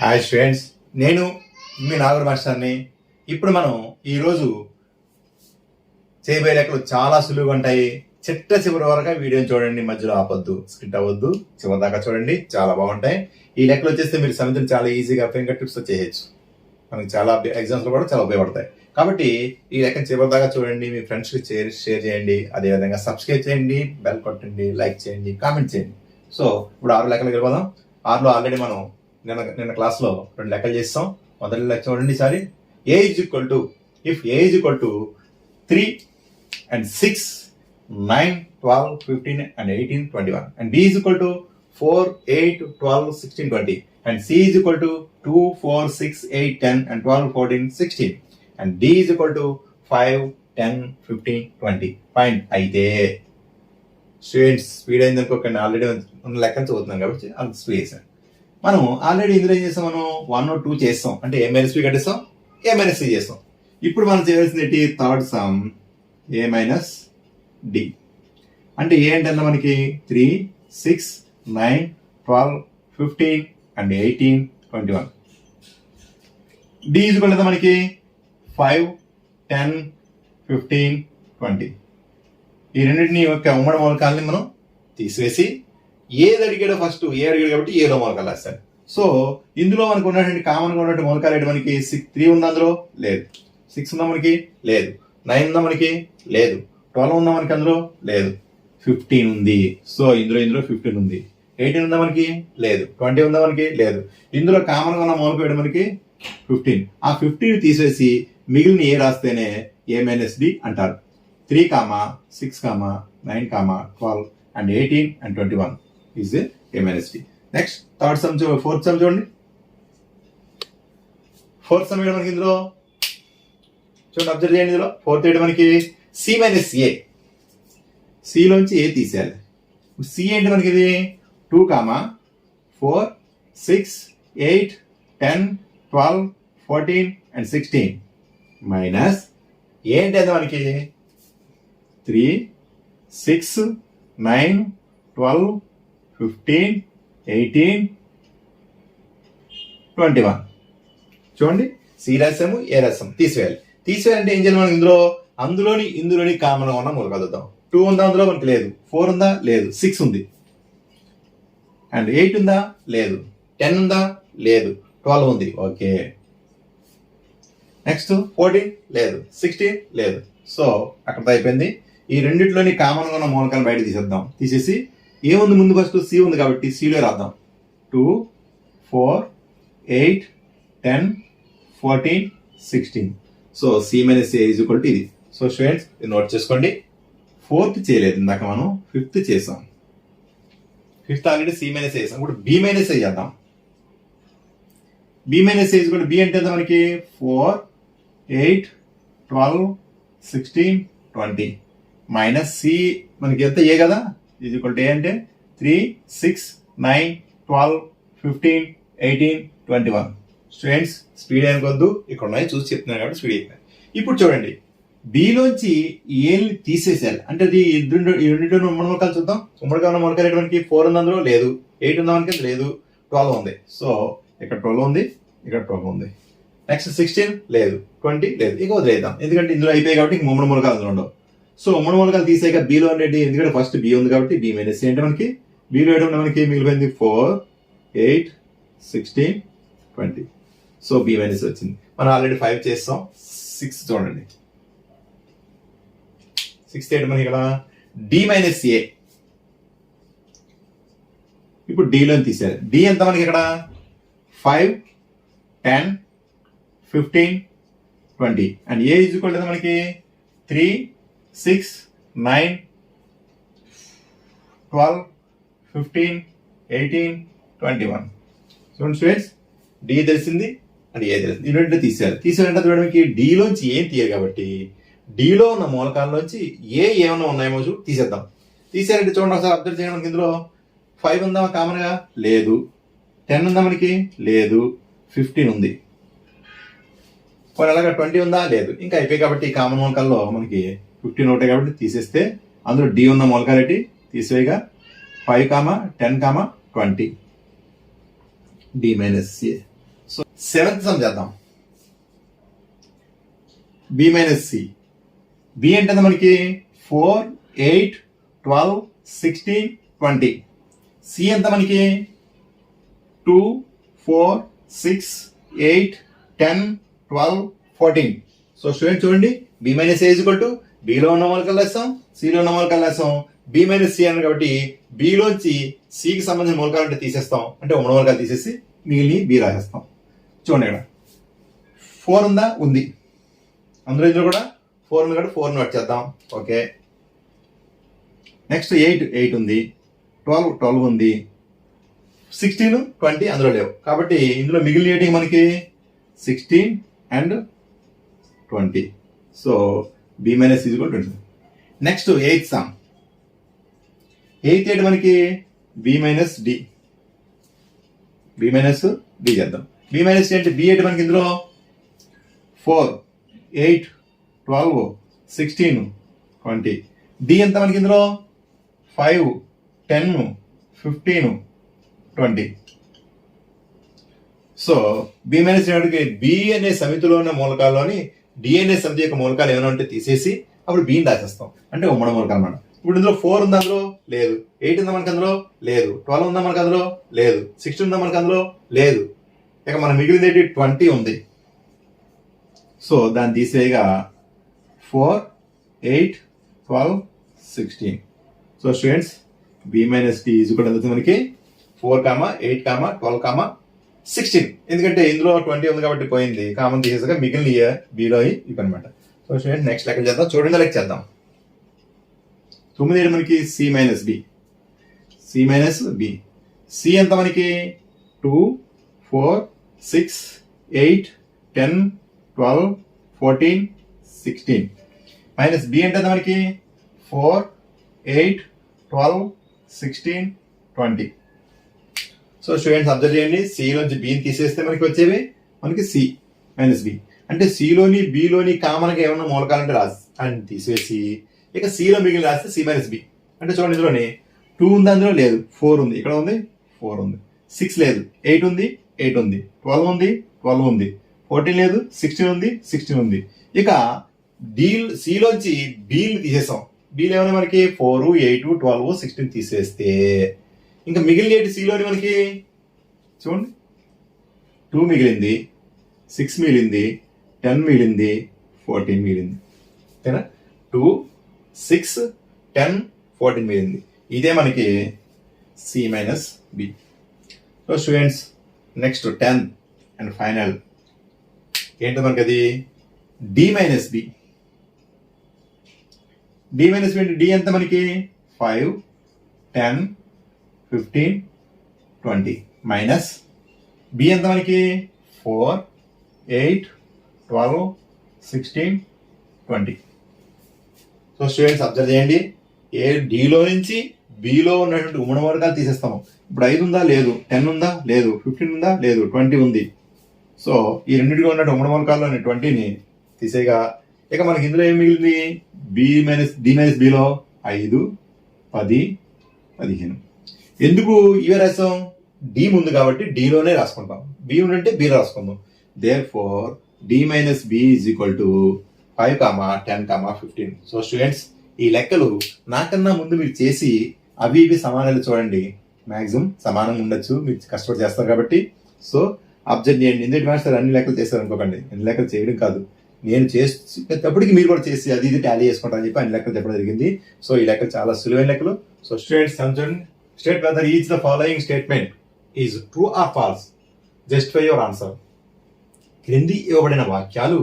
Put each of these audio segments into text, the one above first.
Hi students, నేను మీ నాగర్ మాస్టర్ని. ఇప్పుడు మనం ఈరోజు చేయబోయే లెక్కలు చాలా సులువుగా ఉంటాయి. చివరి వరకు వీడియోని చూడండి, మధ్యలో ఆపొద్దు, స్కిట్ అవ్వద్దు, చివరి దాకా చూడండి, చాలా బాగుంటాయి. ఈ లెక్కలు వచ్చేస్తే మీరు సమితిని చాలా ఈజీగా ఫింగర్ టిప్స్తో చేయొచ్చు. మనకి చాలా ఎగ్జామ్స్లో కూడా చాలా ఉపయోగపడతాయి. కాబట్టి ఈ లెక్కను చివరి దాకా చూడండి, మీ ఫ్రెండ్స్కి షేర్ చేయండి, అదేవిధంగా సబ్స్క్రైబ్ చేయండి, బెల్ కొట్టండి, లైక్ చేయండి, కామెంట్ చేయండి. సో ఇప్పుడు 6 లెక్కలు వెళ్ళిపోదాం. 6లో ఆల్రెడీ మనం నిన్న క్లాస్లో 2 లెక్కలు చేస్తాం. మొదటి లెక్క చూడండి ఈసారి. A is equal to, if A is equal to 3 and 6, 9, 12, 15 and 18, 21, and b is equal to 4, 8, 12, 16, 20, and c is equal to 2, 4, 6, 8, 10 and 12, 14, 16, and d is equal to 5, 10, 15, 20. Fine. అయితే స్టూడెంట్స్ స్పీడ్ అయింది అనుకోకండి, ఆల్రెడీ ఉన్న లెక్కలు చదువుతున్నాం కాబట్టి అంత speed వేసాను. మనం ఆల్రెడీ ఇందులో ఏం చేస్తాం, మనం 1 or 2 చేస్తాం, అంటే ఏ మైనస్ బి కట్టిస్తాం, ఏ మైనస్ సి చేస్తాం. ఇప్పుడు మనం చేయాల్సింది థర్డ్ సమ్ ఏ మైనస్ డి. అంటే ఏ అంటే మనకి 3, 6, 9, 12, 15 and 18, 21. D is equal to మనకి 5, 10, 15, 20. ఈ రెండింటిని యొక్క ఉమ్మడి మూలకాలని మనం తీసివేసి ఏది అడిగాడో ఫస్ట్ ఏ అడిగాడు కాబట్టి ఏదో మూలకాలు రాస్తాను. సో ఇందులో మనకు ఉన్నటువంటి కామన్గా ఉన్నటువంటి మూలకాలు ఏంటి, మనకి 3 ఉందా, అందులో లేదు. 6 ఉందా మనకి, లేదు. 9 ఉందా మనకి, లేదు. 12 ఉందా మనకి, అందులో లేదు. 15 ఉంది. సో ఇందులో 15 ఉంది. 18 ఉందా మనకి, లేదు. 20 ఉందా మనకి, లేదు. ఇందులో కామన్గా ఉన్న మూలకం ఏంటి మనకి 15. ఆ 15 తీసేసి మిగిలిన ఏ రాస్తేనే ఏ మైనస్ డి అంటారు. 3, 6, 9, 12 and 18 and 21 is a minus d. Next third sum, fourth sum చూడండి. ఫోర్త్ సమ్ మనకి ఇందులో చూడండి, అబ్జర్వ్ చేయండి. ఇందులో ఫోర్త్ ఏంటి మనకి సి మైనస్ ఏ. సిలోంచి ఏ తీసేయాలి. సి ఏంటి మనకి, ఇది 2, 4, 6, 8, 10, 12, 14 and 16 మైనస్ ఏంటి అది మనకి 3, 6, 9, 12, 15, 18, 21. చూడండి, సి రాసాము, ఏ రాసాము, తీసివేయాలంటే ఏం చేయాలి, మనం ఇందులోని కామన్ ఉన్న మూలకాలు చూద్దాం. 2 ఉందా, అందులో మనకి లేదు. 4 ఉందా, లేదు. 6 ఉంది. అండ్ 8 ఉందా, లేదు. 10 ఉందా, లేదు. 12 ఉంది. ఓకే. నెక్స్ట్ 14 లేదు. 16 లేదు. సో అక్కడ అయిపోయింది. ఈ రెండిట్లోని కామన్గా ఉన్న మూలకాలను బయట తీసేసి ఏముంది ముందు, ఫస్ట్ సి ఉంది కాబట్టి సిలో రాద్దాం. 2, 4, 8, 10, 14, 16. So c minus a is equal to ఇది. సో స్టూడెంట్స్ ఇది నోట్ చేసుకోండి. 4th చేయలేదు, ఇందాక మనం 5th చేసాం. 5th ఆల్రెడీ సి మైనస్ ఏ చేసాం. ఇప్పుడు బి మైనస్ ఏ చేద్దాం. B minus a is equal to b అంటే మనకి 4, 8, 12, 16, 20 మైనస్ సి మనకి ఎంత ఏ కదా, ఈజ్ ఈక్వల్ టు ఏ అంటే 3, 6, 9, 12, 15, 18, 21. స్టూడెంట్స్ స్పీడ్ అనుకోవద్దు, ఇక్కడ ఉన్నాయి చూసి చెప్తున్నాను కాబట్టి స్పీడ్ అయిపోయింది. ఇప్పుడు చూడండి, బిలోంచి ఏని తీసేసేయాలి. అంటే అది ఈ రెండింటిలో ఉమ్మడి మూలకాలు చూద్దాం. ఉమ్మడిగా ఉన్న మూలకాలు ఏంటి మనకి 4 ఉంది, అందులో లేదు. 8 ఉందా మనకి, లేదు. 12 ఉంది. సో ఇక్కడ 12 ఉంది, ఇక్కడ 12 ఉంది. నెక్స్ట్ 16 లేదు, 20 లేదు. ఇక వదిలేద్దాం, ఎందుకంటే ఇందులో అయిపోయాయి కాబట్టి ఇంక ఉమ్మడి మూలకాలు అందులో ఉండవు. సో ఉమ్మడి మూలకాలు తీసాక బిలో అనేది, ఎందుకంటే ఫస్ట్ బి ఉంది కాబట్టి బి మైనస్ సి అంటే మనకి బిలో వేయడం మనకి మిగిలిపోయింది 4, 8, 16, 20. సో బి మైనస్ వచ్చింది. మనం ఆల్రెడీ 5 చేస్తాం. 6 చూడండి, 6 ఏంటి మనకి ఇక్కడ డి మైనస్ ఏ. ఇప్పుడు డిలో తీసేయాలి. డి ఎంత మనకి ఇక్కడ 5, 10, 15, 20 and A is equal to మనకి 3, 6, 9, 12, 15, 18, 21. చూడండి స్టూడెంట్స్, డి తెలిసింది అండ్ ఏ తెలిసింది. ఈ రెండు తీసేయాలంటే చూడడానికి డిలోంచి ఏం తీయాలి కాబట్టి డిలో ఉన్న మూలకాల్లోంచి ఏమన్నా ఉన్నాయేమో తీసేద్దాం. తీసేయాలంటే చూడండి ఒకసారి అబ్జర్వ్ చేయడం. మనకి ఇందులో 5 ఉందా కామన్గా, లేదు. 10 ఉందా మనకి, లేదు. 15 ఉంది. అలాగా 20 ఉందా, లేదు. ఇంకా అయిపోయి కాబట్టి కామన్ మూలకాల్లో మనకి 15 ఉంటాయి కాబట్టి తీసేస్తే అందులో డి ఉన్న మూలకాలు ఏంటి తీసేయగా 5, 10, 20 d minus a. Seventh sum చేద్దాం. B minus c. బి అంటే మనకి 4, 8, 12, 16, 20. సి ఎంత మనకి 2, 4, 6, 8, 10, 12, 14. సో స్టూడెంట్ చూడండి, b minus a equal to బిలో ఉన్న మూలకాలు వేస్తాం, సిలో ఉన్న మూలకాలు వేస్తాం. బి మైనస్ సి అన్నారు కాబట్టి బిలోంచి సికి సంబంధించిన మూలకాలు అంటే తీసేస్తాం, అంటే ఉమ్మడి మూలకాలు తీసేసి మిగిలిన బి రాసేస్తాం. చూడండి ఇక్కడ 4 ఉందా, ఉంది. అందులో ఇందులో కూడా 4 ఉంది కాబట్టి 4 నోట్ చేద్దాం. ఓకే. నెక్స్ట్ 8 ఉంది, 12 ఉంది, 16, 20 అందులో లేవు కాబట్టి ఇందులో మిగిలిన మనకి 16 and 20. So b minus is equal 20. Next 8th sum. 8 మనకి b minus d. B minus d చేద్దాం. బి మైనస్ డి అంటే బి ఏంటి మనకి ఇందులో 4, 8, 12, 16, 20. డి ఎంత మనకి ఇందులో 5, 10, 15, 20. సో బి మైనస్ బి అనే సమితిలో ఉన్న మూలకాల్లోని డి అనే సమితి యొక్క మూలకాలు ఏమైనా ఉంటే తీసేసి అప్పుడు బిని రాసేస్తాం, అంటే ఉమ్మడి మూలకాలు అన్నమాట. ఇప్పుడు ఇందులో 4 ఉందా, అందులో లేదు. 8 ఉందా మనకి, అందులో లేదు. 12 ఉందా మనకి, అందులో లేదు. 16 ఉందా మనకి, అందులో లేదు. ఇక మన మిగిలింది 20 ఉంది. సో దాన్ని తీసేయగా 4, 8, 12, 16. So students b minus d is కూడా ఎంత మనకి 4, 8, 12, 16. ఎందుకంటే ఇందులో 20 ఉంది కాబట్టి పోయింది, కామన్ తీసేసాక మిగిలిన బిలో ఇవి అనమాట. సో స్టూడెంట్ నెక్స్ట్ లెక్క చేద్దాం. చూడండి లెక్క చేద్దాం. 9 మనకి c minus b. C minus b. C ఎంత మనకి 2, 4, 6, 8, 10, 12, 14, 16. మైనస్ బి అంటే మనకి 4, 8, 12, 16, 20. సో స్టూడెంట్స్ అబ్జర్వ్ చేయండి, సిలోంచి బిని తీసేస్తే మనకి వచ్చేవి మనకి సి మైనస్ బి. అంటే సిలోని బిలోని కామన్గా ఏమన్నా మూలకాలంటే రాసి అని తీసేసి ఇక సిలో మిగిలిన రాస్తే సి మైనస్ బి. అంటే చూడండి ఇందులోని 2 ఉంది, అందులో లేదు. 4 ఉంది, ఇక్కడ ఉంది, 4 ఉంది. 6 లేదు, 8 ఉంది, 8 ఉంది. 12 ఉంది, 12 ఉంది. 14 లేదు, 16 ఉంది, 16 ఉంది. ఇక సిలోంచి బిని తీసేసాం. బిలు ఏమైనా మనకి 4, 8, 12, 16 తీసేస్తే ఇంకా మిగిలిన సిలోని మనకి చూడండి 2 మిగిలింది, 6 మిగిలింది, 10 మిగిలింది, 14 మిగిలింది. ఓకేనా? 2, 6, 10, 14 మిగిలింది. ఇదే మనకి c minus b. So students next 10th and final ఏంటో మనకి అది d minus b. D minus b అంటే డి ఎంత మనకి 5, 10, 15, 20 మైనస్ బి ఎంత మనకి 4, 8, 12, 16, 20. సో స్టూడెంట్స్ అబ్జర్వ్ చేయండి, డిలో నుంచి బిలో ఉన్నటువంటి ఉమ్మడి మూలకాలు తీసేస్తాము. ఇప్పుడు 5 ఉందా, లేదు. 10 ఉందా, లేదు. 15 ఉందా, లేదు. 20 ఉంది. సో ఈ రెండింటిలో ఉన్న ఉమ్మడి మూలకాల్లోని 20ని తీసేగా ఇక మనకి ఇందులో ఏం మిగిలింది, డి మైనస్ బిలో 5, 10, 15. ఎందుకు ఇవే రాసాం, డి ముందు కాబట్టి డిలోనే రాసుకుంటాం. బి ఉంటే బి రాసుకుందాం. Therefore D minus B is equal to 5, 10, 15. So students ఈ లెక్కలు నాకన్నా ముందు మీరు చేసి అవి ఇవి సమానాలు చూడండి. మ్యాక్సిమం సమానంగా ఉండొచ్చు, మీరు కష్టపడి చేస్తారు కాబట్టి. సో అబ్జర్వ్ చేయండి. ఎందుకంటే మాస్టర్ అన్ని లెక్కలు చేస్తారు అనుకోకండి, అన్ని లెక్కలు చేయడం కాదు, నేను చేసేటప్పటికి మీరు కూడా చేసి అది ఇది టాలీ చేసుకుంటారని చెప్పి అన్ని లెక్కలు చెప్పడం జరిగింది. సో ఈ లెక్కలు చాలా సులువైన లెక్కలు. సో స్టూడెంట్స్ చూడండి, state whether each the following statement is true or false, justify your answer. క్రింది ఇవ్వబడిన వాక్యాలు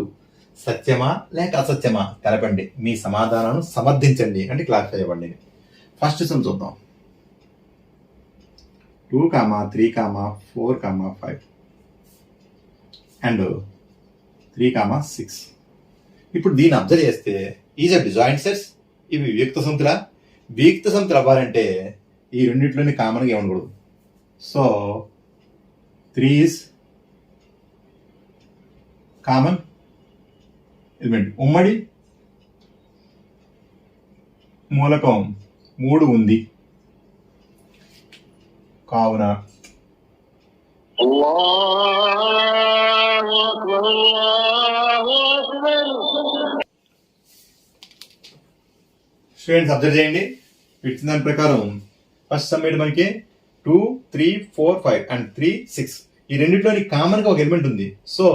సత్యమా లేక అసత్యమా తెలపండి, మీ సమాధానాన్ని సమర్థించండి అంటే క్లారిఫై ఇవ్వండి. ఫస్ట్ సమ్ చూద్దాం. 2, 3, 4, 5 అండ్ 3, 6. ఇప్పుడు దీన్ని అబ్జర్వ్ చేస్తే ఈజ్ అ డిజాయింట్ సెట్స్. ఇవి వియుక్త సంఖ్యలా? వియుక్త సంఖ్యలు అవ్వాలంటే ఈ రెండింటిలోని కామన్గా ఏమనకూడదు. So 3 is common element. ఉమ్మడి మూలకం 3 ఉంది కావున స్టూడెంట్స్ అబ్జర్వ్ చేయండి. ఇచ్చిన దాని ప్రకారం ఫస్ట్ సమ్ ఏంటి మనకి 2, 3, 4, 5 అండ్ 3, 6 ఈ రెండిట్లోని కామన్ గా ఒక ఎలిమెంట్ ఉంది. So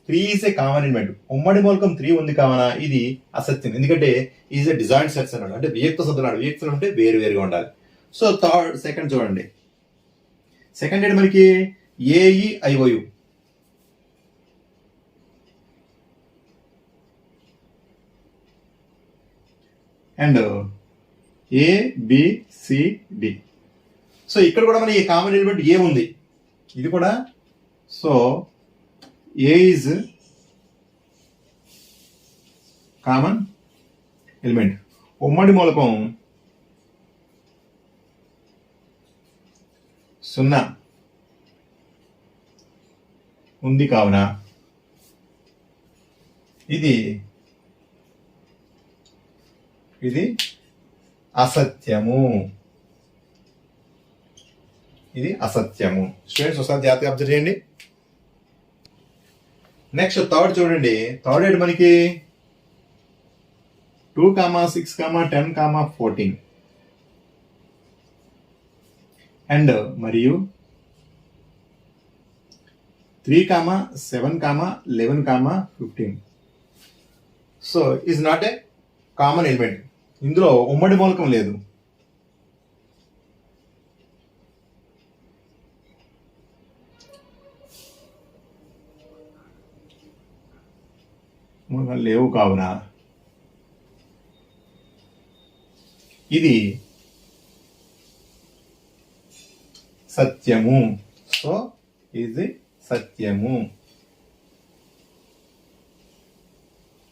3 is a common element. ఉమ్మడి మూలకం 3 ఉంది కావున ఇది అసత్యం. ఎందుకంటే ఈజ్ ఏ డిజాయింట్ సెట్స్ అన్నాడు, అంటే వియక్త సద్దున్నాడు. వియక్తులు అంటే వేరు వేరుగా ఉండాలి. సో సెకండ్ చూడండి. సెకండ్ ఏంటి మనకి AEIOU. And ABCD. సో ఇక్కడ కూడా మనకి కామన్ ఎలిమెంట్ ఏ ఉంది. ఇది కూడా so A is common element. ఉమ్మడి మూలకం 0 ఉంది కావున ఇది అసత్యము. ఇది అసత్యము. స్టూడెంట్స్ ఒకసారి జాగ్రత్తగా అబ్జర్వ్ చేయండి. నెక్స్ట్ థర్డ్ చూడండి. థర్డ్ ఏంటి మనకి 2, 6, 10, 14 అండ్ మరియు 3, 7, 11, 15. So is not a common element. ఇందులో ఉమ్మడి మూలకం లేదు. మూలకాలు లేవు కావున ఇది సత్యము. సో ఇది సత్యము.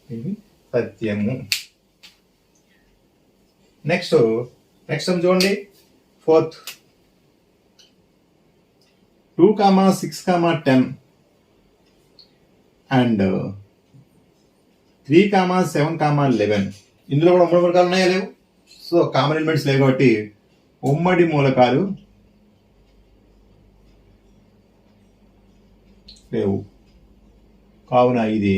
ఇది సత్యము. నెక్స్ట్ చూడండి. ఫోర్త్ 2, 6, 10 అండ్ 3, 7, 11 ఇందులో కూడా ఉమ్మడి మూలకాలు ఉన్నాయా లేవు? సో కామన్ ఎలిమెంట్స్ లేవు కాబట్టి ఉమ్మడి మూలకాలు లేవు కావున ఇది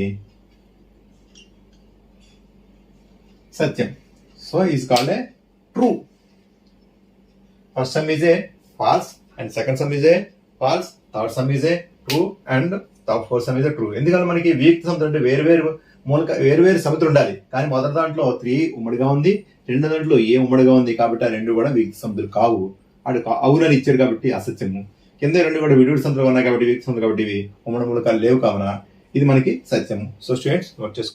సత్యం. So is called a true. First sum is a false and second sum is a false, third sum is a true and fourth sum is a true. ఎందుకంటే మనకి వీక్ సమ్ అంటే వేరు సమితులు ఉండాలి. కానీ మొదటి దాంట్లో 3 ఉమ్మడిగా ఉంది, రెండో దాంట్లో ఏ ఉమ్మడిగా ఉంది కాబట్టి ఆ రెండు కూడా వీక్ సమితులు కావు. అటు అవునని ఇచ్చారు కాబట్టి అసత్యము. కింద రెండు కూడా విడివిడి సమితులు ఉన్నాయి కాబట్టి వీక్ సమితులు కాబట్టి ఇవి ఉమ్మడి మూలకాలు లేవు కావున ఇది మనకి సత్యము. సో స్టూడెంట్స్ నోట్ చేసుకోండి.